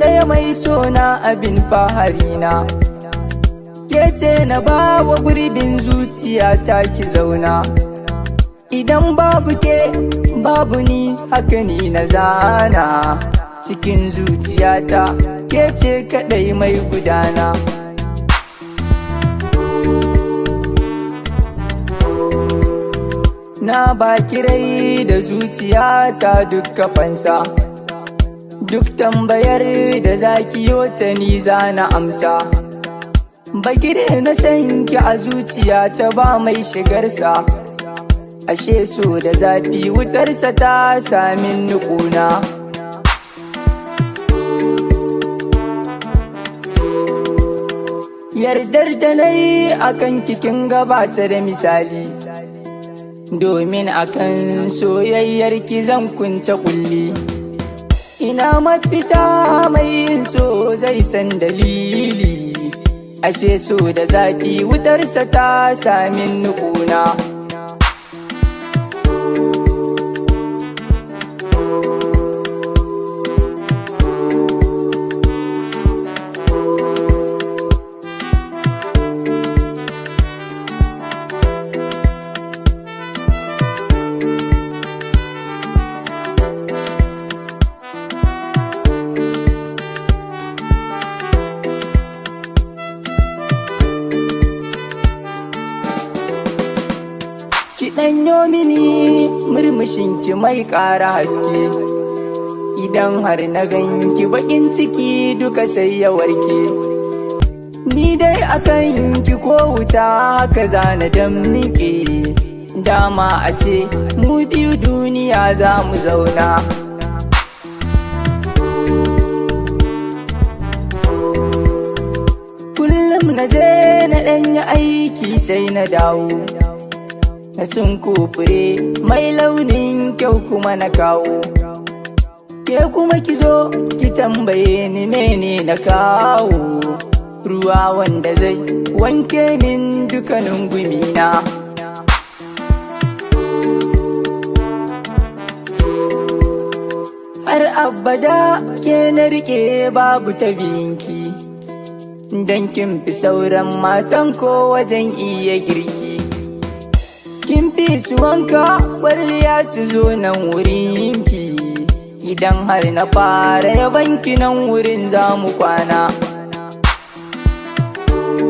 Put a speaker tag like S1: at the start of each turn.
S1: ɗaya mai sona abin faharina, ke ce na bawa gurbin zuciyata ki zauna. Idan babu ke babu ni, haka ni na zana cikin zuciyata, ke ce kaɗai mai gudana. Na baki rai da zuciyata dukka fansa, duk tambayar da zaki yo ta ni na amsa. Bagire na san ki a zuciyata ba mai shigarsa, ashe so da zafi wutarsa ta samin nukuna. Yardar da na yi akan kikin gabata da misali, domin akan soyayyar ki zan kunce kulli. Ina mafita mai yin so zai san dalili, ashe so da zafi wutarsa ta samin nukuna. Ki ɗanyo mini murmushinki mai ƙara haske, idan har na ganki baƙin ciki duka sai ya warke. Ni dai akan ki ko wuta haka zana damnike, dama a ce mu biyu duniya za mu zauna. Kullum na je na ɗanyi aiki sai na dawo, na sun kufure mai launin kyau kuma na kawo. Ke kuma ki zo ki tambaye ni mene na kawo, ruwa wanda zai wanke min dukanin gumina. Har abada ke na rike babu ta binki, dan kin fi sauran matan ko wajen iya girki. Kin fi su wanka kwalliya su zo nan wurinki, idan har na fara yabanki nan wurin za mu kwana.